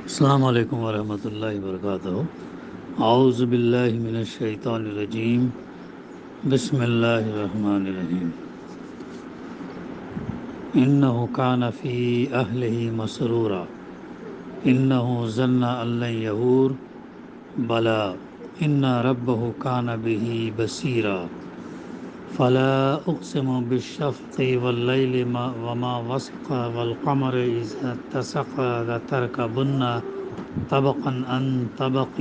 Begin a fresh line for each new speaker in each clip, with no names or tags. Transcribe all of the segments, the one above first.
السلام علیکم ورحمۃ اللہ وبرکاتہ۔ اعوذ باللہ من الشیطان الرجیم، بسم اللہ الرحمن الرحیم۔ انہ کان فی اہلہ مسرورا انہ ظن ان لن یحور بلا ان ربہ کان بہ بصیرا فلا اقسم بالشفق واللیل وما وسق والقمر اذا اتسق لترکبن طبقا عن طبق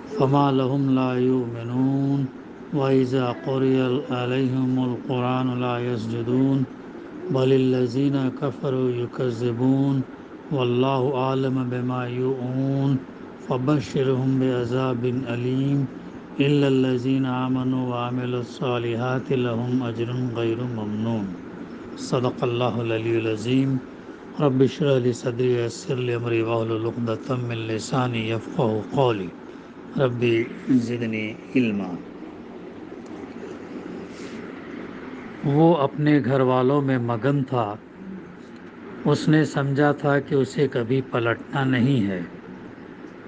فما لهم لا يؤمنون وإذا قرئ عليهم القرآن لا يسجدون بل الذين كفروا يكذبون والله أعلم بما يوعون فبشرهم بعذاب أليم إلا الذين آمنوا وعملوا الصالحات لهم أجر غير ممنون۔ صدق اللہ العلی العظیم۔ رب اشرح لي صدری ويسر لي امری واحلل عقدۃ من لسانی یفقهوا قولی ربی زدنی علما۔ وہ اپنے گھر والوں میں مگن تھا، اس نے سمجھا تھا کہ اسے کبھی پلٹنا نہیں ہے۔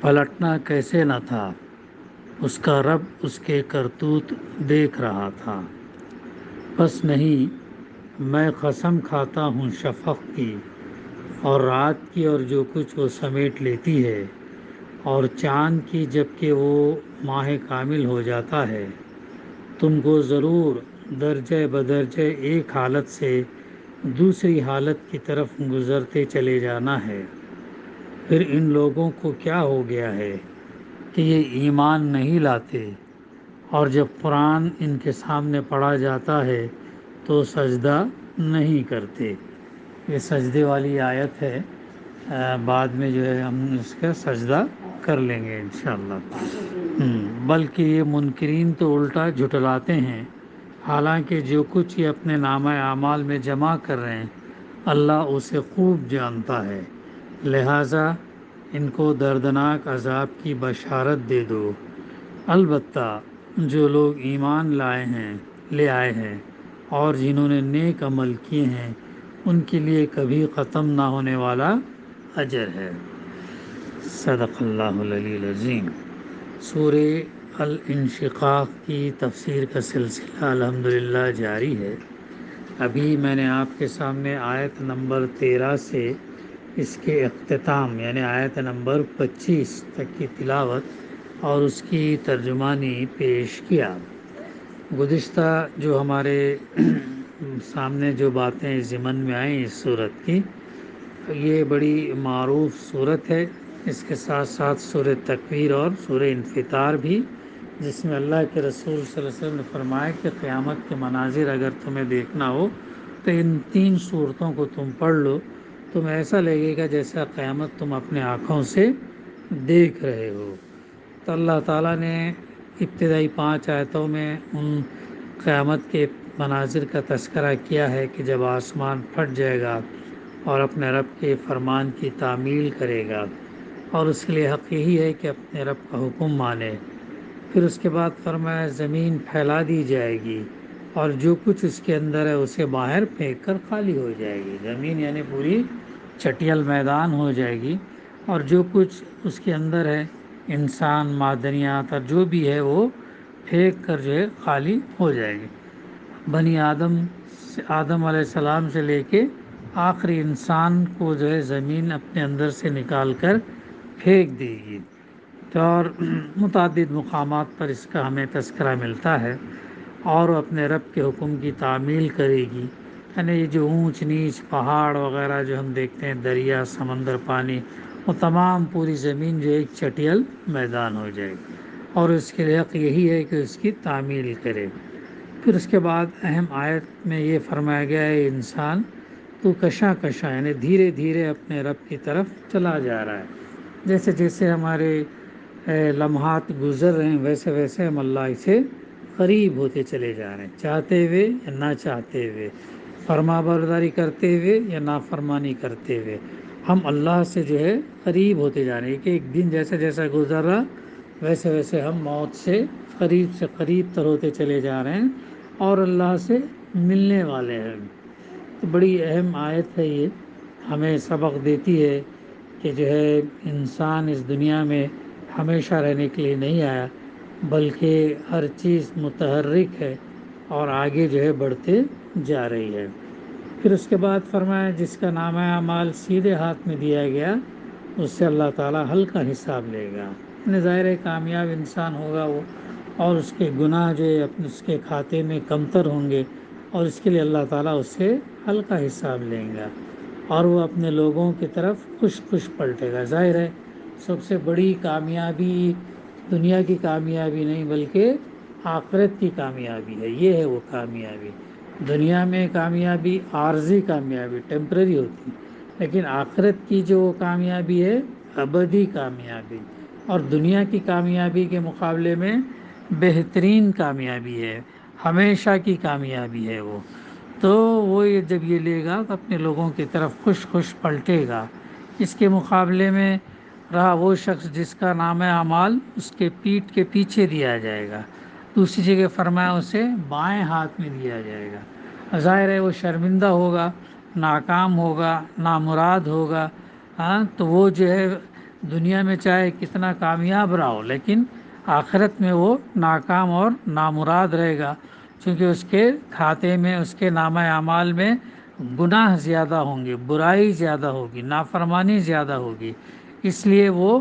پلٹنا کیسے نہ تھا، اس کا رب اس کے کرتوت دیکھ رہا تھا۔ بس نہیں، میں قسم کھاتا ہوں شفق کی اور رات کی اور جو کچھ وہ سمیٹ لیتی ہے، اور چاند کی جب کہ وہ ماہ کامل ہو جاتا ہے۔ تم کو ضرور درجہ بدرجہ ایک حالت سے دوسری حالت کی طرف گزرتے چلے جانا ہے۔ پھر ان لوگوں کو کیا ہو گیا ہے کہ یہ ایمان نہیں لاتے، اور جب قرآن ان کے سامنے پڑھا جاتا ہے تو سجدہ نہیں کرتے۔ یہ سجدے والی آیت ہے، بعد میں جو ہے ہم اس کا سجدہ کر لیں گے انشاءاللہ۔ بلکہ یہ منکرین تو الٹا جھٹلاتے ہیں، حالانکہ جو کچھ یہ اپنے نامہ اعمال میں جمع کر رہے ہیں اللہ اسے خوب جانتا ہے، لہٰذا ان کو دردناک عذاب کی بشارت دے دو۔ البتہ جو لوگ ایمان لے آئے ہیں اور جنہوں نے نیک عمل کیے ہیں ان کے لیے کبھی ختم نہ ہونے والا اجر ہے۔ صدق اللہ العلی العظیم۔ سورہ الانشقاق کی تفسیر کا سلسلہ الحمدللہ جاری ہے۔ ابھی میں نے آپ کے سامنے آیت نمبر 13 سے اس کے اختتام یعنی آیت نمبر 25 تک کی تلاوت اور اس کی ترجمانی پیش کیا۔ گزشتہ جو ہمارے سامنے جو باتیں ضمن میں آئیں اس صورت کی، یہ بڑی معروف صورت ہے۔ اس کے ساتھ ساتھ سورہ تکویر اور سورہ انفطار بھی، جس میں اللہ کے رسول صلی اللہ علیہ وسلم نے فرمایا کہ قیامت کے مناظر اگر تمہیں دیکھنا ہو تو ان 3 صورتوں کو تم پڑھ لو، تمہیں ایسا لگے گا جیسا قیامت تم اپنے آنکھوں سے دیکھ رہے ہو۔ تو اللہ تعالیٰ نے ابتدائی 5 آیتوں میں ان قیامت کے مناظر کا تذکرہ کیا ہے کہ جب آسمان پھٹ جائے گا اور اپنے رب کے فرمان کی تعمیل کرے گا، اور اس کے لیے حق یہی ہے کہ اپنے رب کا حکم مانے۔ پھر اس کے بعد فرمایا زمین پھیلا دی جائے گی اور جو کچھ اس کے اندر ہے اسے باہر پھینک کر خالی ہو جائے گی۔ زمین یعنی پوری چٹیل میدان ہو جائے گی، اور جو کچھ اس کے اندر ہے انسان، معدنیات اور جو بھی ہے وہ پھینک کر جو ہے خالی ہو جائے گی۔ بنی آدم علیہ السلام سے لے کے آخری انسان کو جو ہے زمین اپنے اندر سے نکال کر پھینک دے گی۔ تو اور متعدد مقامات پر اس کا ہمیں تذکرہ ملتا ہے، اور وہ اپنے رب کے حکم کی تعمیل کرے گی۔ یعنی یہ جو اونچ نیچ پہاڑ وغیرہ جو ہم دیکھتے ہیں، دریا، سمندر، پانی، وہ تمام پوری زمین جو ایک چٹیل میدان ہو جائے گی، اور اس کے لیے حق یہی ہے کہ اس کی تعمیل کرے۔ پھر اس کے بعد اہم آیت میں یہ فرمایا گیا ہے انسان تو کشاں کشاں یعنی دھیرے دھیرے اپنے رب کی طرف چلا جا رہا ہے۔ جیسے جیسے ہمارے لمحات گزر رہے ہیں ویسے ویسے ہم اللہ سے قریب ہوتے چلے جا رہے ہیں، چاہتے ہوئے یا نہ چاہتے ہوئے، فرما برداری کرتے ہوئے یا نافرمانی کرتے ہوئے، ہم اللہ سے جو ہے قریب ہوتے جا رہے ہیں۔ کہ ایک دن جیسا جیسا گزر رہا ویسے ویسے ہم موت سے قریب تر ہوتے چلے جا رہے ہیں اور اللہ سے ملنے والے ہیں۔ تو بڑی اہم آیت ہے، یہ ہمیں سبق دیتی ہے کہ جو ہے انسان اس دنیا میں ہمیشہ رہنے کے لیے نہیں آیا، بلکہ ہر چیز متحرک ہے اور آگے جو ہے بڑھتے جا رہی ہے۔ پھر اس کے بعد فرمایا جس کا نامہ اعمال سیدھے ہاتھ میں دیا گیا اس سے اللہ تعالیٰ ہلکا حساب لے گا۔ ظاہر ہے کامیاب انسان ہوگا وہ، اور اس کے گناہ جو ہے اس کے کھاتے میں کمتر ہوں گے، اور اس کے لیے اللہ تعالیٰ اس سے ہلکا حساب لیں گا، اور وہ اپنے لوگوں کی طرف خوش خوش پلٹے گا۔ ظاہر ہے سب سے بڑی کامیابی دنیا کی کامیابی نہیں بلکہ آخرت کی کامیابی ہے، یہ ہے وہ کامیابی۔ دنیا میں کامیابی عارضی کامیابی ٹیمپرری ہوتی ہے، لیکن آخرت کی جو کامیابی ہے ابدی کامیابی، اور دنیا کی کامیابی کے مقابلے میں بہترین کامیابی ہے، ہمیشہ کی کامیابی ہے وہ۔ تو وہ جب یہ لے گا تو اپنے لوگوں کی طرف خوش خوش پلٹے گا۔ اس کے مقابلے میں رہا وہ شخص جس کا نامہ اعمال اس کے پیٹھ کے پیچھے دیا جائے گا، دوسری جگہ فرمایا اسے بائیں ہاتھ میں دیا جائے گا۔ ظاہر ہے وہ شرمندہ ہوگا، ناکام ہوگا، نامراد ہوگا۔ ہاں تو وہ جو ہے دنیا میں چاہے کتنا کامیاب رہا ہو، لیکن آخرت میں وہ ناکام اور نامراد رہے گا، چونکہ اس کے کھاتے میں اس کے نامہ اعمال میں گناہ زیادہ ہوں گے، برائی زیادہ ہوگی، نافرمانی زیادہ ہوگی، اس لیے وہ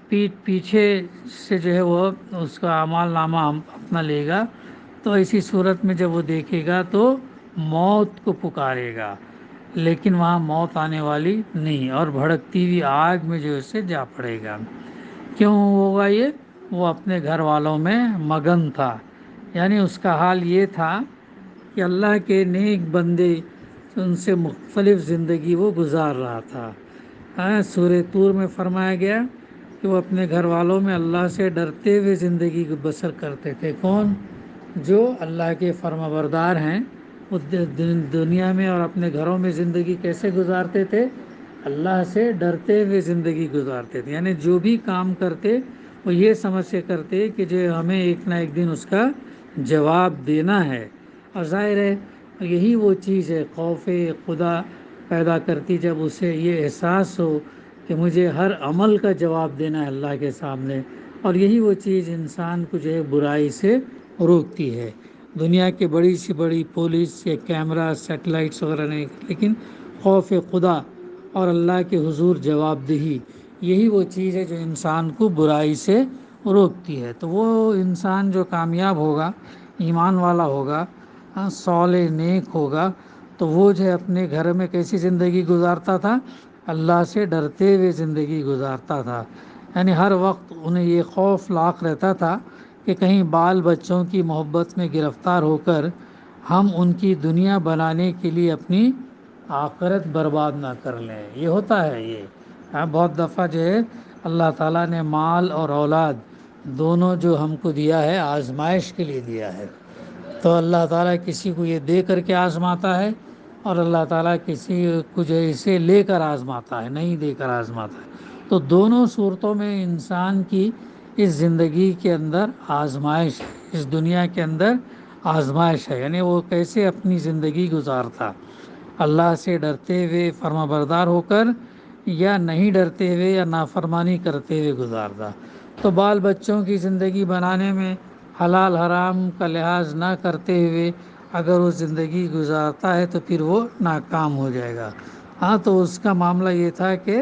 پیچھے سے جو ہے وہ اس کا اعمال نامہ اپنا لے گا۔ تو ایسی صورت میں جب وہ دیکھے گا تو موت کو پکارے گا، لیکن وہاں موت آنے والی نہیں، اور بھڑکتی ہوئی آگ میں جو اسے جا پڑے گا۔ کیوں ہوگا یہ؟ وہ اپنے گھر والوں میں مگن تھا، یعنی اس کا حال یہ تھا کہ اللہ کے نیک بندے ان سے مختلف زندگی وہ گزار رہا تھا۔ سورہ طور میں فرمایا گیا کہ وہ اپنے گھر والوں میں اللہ سے ڈرتے ہوئے زندگی کو بسر کرتے تھے۔ کون؟ جو اللہ کے فرما بردار ہیں، وہ دنیا میں اور اپنے گھروں میں زندگی کیسے گزارتے تھے؟ اللہ سے ڈرتے ہوئے زندگی گزارتے تھے، یعنی جو بھی کام کرتے وہ یہ سمجھ سے کرتے کہ جو ہمیں ایک نہ ایک دن اس کا جواب دینا ہے۔ اور ظاہر ہے یہی وہ چیز ہے خوف خدا پیدا کرتی، جب اسے یہ احساس ہو کہ مجھے ہر عمل کا جواب دینا ہے اللہ کے سامنے، اور یہی وہ چیز انسان کو جو ہے برائی سے روکتی ہے۔ دنیا کی بڑی سی بڑی پولیس یا کیمرہ سیٹلائٹس وغیرہ نہیں، لیکن خوف خدا اور اللہ کے حضور جواب دہی، یہی وہ چیز ہے جو انسان کو برائی سے روکتی ہے۔ تو وہ انسان جو کامیاب ہوگا، ایمان والا ہوگا، صالح نیک ہوگا، تو وہ جو ہے اپنے گھر میں کیسی زندگی گزارتا تھا؟ اللہ سے ڈرتے ہوئے زندگی گزارتا تھا، یعنی ہر وقت انہیں یہ خوف لاق رہتا تھا کہ کہیں بال بچوں کی محبت میں گرفتار ہو کر ہم ان کی دنیا بنانے کے لیے اپنی آخرت برباد نہ کر لیں۔ یہ ہوتا ہے یہ بہت دفعہ جو ہے اللہ تعالیٰ نے مال اور اولاد دونوں جو ہم کو دیا ہے آزمائش کے لیے دیا ہے، تو اللہ تعالیٰ کسی کو یہ دے کر کے آزماتا ہے، اور اللہ تعالیٰ کسی کو جو ہے اسے لے کر آزماتا ہے، نہیں دے کر آزماتا ہے۔ تو دونوں صورتوں میں انسان کی اس زندگی کے اندر آزمائش ہے، اس دنیا کے اندر آزمائش ہے، یعنی وہ کیسے اپنی زندگی گزارتا، اللہ سے ڈرتے ہوئے فرما بردار ہو کر، یا نہیں ڈرتے ہوئے یا نافرمانی کرتے ہوئے گزارتا۔ تو بال بچوں کی زندگی بنانے میں حلال حرام کا لحاظ نہ کرتے ہوئے اگر وہ زندگی گزارتا ہے تو پھر وہ ناکام ہو جائے گا۔ ہاں تو اس کا معاملہ یہ تھا کہ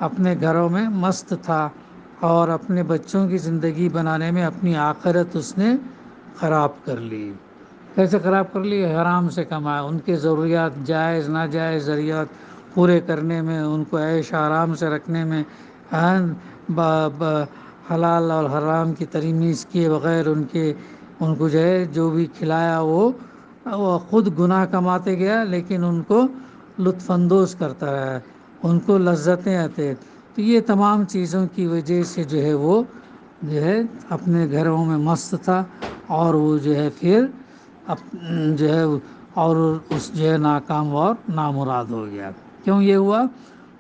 اپنے گھروں میں مست تھا، اور اپنے بچوں کی زندگی بنانے میں اپنی آخرت اس نے خراب کر لی۔ کیسے خراب کر لی؟ حرام سے کمایا، ان کے ضروریات جائز ناجائز ضروریات پورے کرنے میں، ان کو عیش آرام سے رکھنے میں، حلال اور حرام کی تمیز کیے بغیر ان کو جو ہے جو بھی کھلایا وہ خود گناہ کماتے گیا، لیکن ان کو لطف اندوز کرتا رہا، ان کو لذتیں آتے۔ تو یہ تمام چیزوں کی وجہ سے جو ہے وہ جو ہے اپنے گھروں میں مست تھا، اور وہ جو ہے پھر جو ہے اور اس جو ہے ناکام اور نامراد ہو گیا۔ کیوں یہ ہوا؟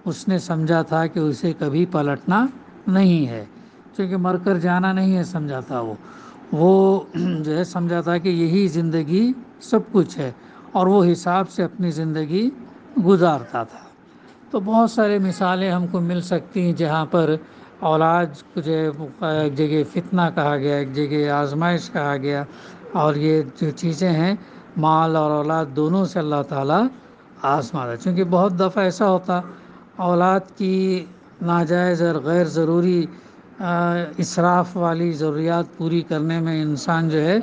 اس نے سمجھا تھا کہ اسے کبھی پلٹنا نہیں ہے، کیونکہ مر کر جانا نہیں ہے سمجھا تھا وہ جو ہے سمجھا تھا کہ یہی زندگی سب کچھ ہے، اور وہ حساب سے اپنی زندگی گزارتا تھا۔ تو بہت سارے مثالیں ہم کو مل سکتی ہیں جہاں پر اولاد کو جو ہے ایک جگہ فتنہ کہا گیا، ایک جگہ آزمائش کہا گیا، اور یہ جو چیزیں ہیں مال اور اولاد دونوں سے اللہ تعالیٰ آزماتا ہے۔ چونکہ بہت دفعہ ایسا ہوتا اولاد کی ناجائز اور غیر ضروری اسراف والی ضروریات پوری کرنے میں انسان جو ہے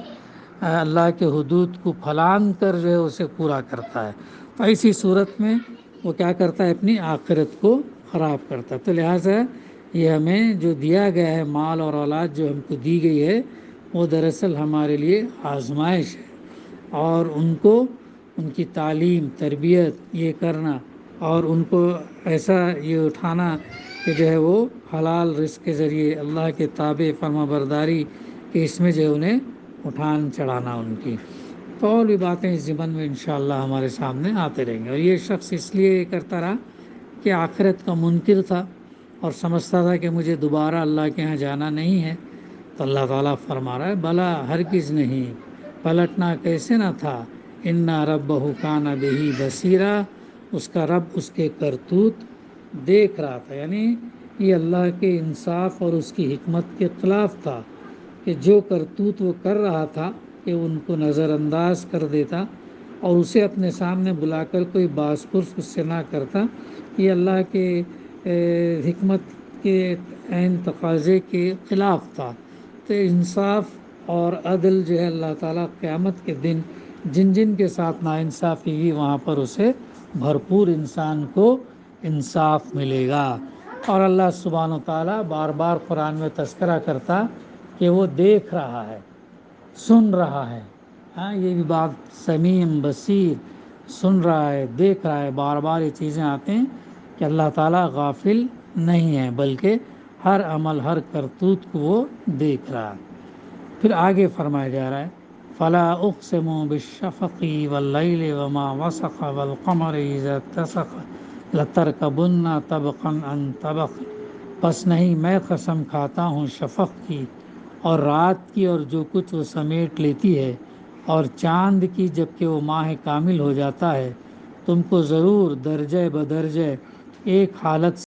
اللہ کے حدود کو پھلانگ کر جو ہے اسے پورا کرتا ہے، تو ایسی صورت میں وہ کیا کرتا ہے، اپنی آخرت کو خراب کرتا ہے۔ تو لہٰذا یہ ہمیں جو دیا گیا ہے مال اور اولاد جو ہم کو دی گئی ہے وہ دراصل ہمارے لیے آزمائش ہے، اور ان کی تعلیم تربیت یہ کرنا اور ان کو ایسا یہ اٹھانا کہ جو ہے وہ حلال رزق کے ذریعے اللہ کے تابع فرما برداری کہ اس میں جو ہے انہیں اٹھان چڑھانا ان کی، تو اور بھی باتیں اس ضمن میں انشاءاللہ ہمارے سامنے آتے رہیں گے۔ اور یہ شخص اس لیے کرتا رہا کہ آخرت کا منکر تھا اور سمجھتا تھا کہ مجھے دوبارہ اللہ کے ہاں جانا نہیں ہے، تو اللہ تعالیٰ فرما رہا ہے بلا ہرگز نہیں، پلٹنا کیسے نہ تھا، اِنَّ رَبَّهُ كَانَ بِهِ بَصِيرًا، اس کا رب اس کے کرتوت دیکھ رہا تھا، یعنی یہ اللہ کے انصاف اور اس کی حکمت کے خلاف تھا کہ جو کرتوت وہ کر رہا تھا کہ ان کو نظر انداز کر دیتا اور اسے اپنے سامنے بلا کر کوئی باز پرس اس سے نہ کرتا، یہ اللہ کے حکمت کے عین تقاضے کے خلاف تھا۔ تو انصاف اور عدل جو ہے اللہ تعالیٰ قیامت کے دن جن جن کے ساتھ ناانصافی ہوئی وہاں پر اسے بھرپور انسان کو انصاف ملے گا۔ اور اللہ سبحانہ و تعالیٰ بار بار قرآن میں تذکرہ کرتا کہ وہ دیکھ رہا ہے، سن رہا ہے، ہاں یہ بھی بات سمیع بصیر، سن رہا ہے، دیکھ رہا ہے، بار بار یہ چیزیں آتے ہیں کہ اللہ تعالیٰ غافل نہیں ہے بلکہ ہر عمل ہر کرتوت کو وہ دیکھ رہا ہے۔ پھر آگے فرمایا جا رہا ہے فَلَا أُقْسِمُ بِالشَّفَقِ وَاللَّيْلِ وَمَا وَسَقَ وَالْقَمَرِ إِذَا اتَّسَقَ لَتَرْكَبُنَّ طَبَقًا عَنْ طَبَقٍ، بس نہیں میں قسم کھاتا ہوں شفق کی اور رات کی اور جو کچھ وہ سمیٹ لیتی ہے، اور چاند کی جب کہ وہ ماہ کامل ہو جاتا ہے، تم کو ضرور درجہ بدرجہ ایک حالت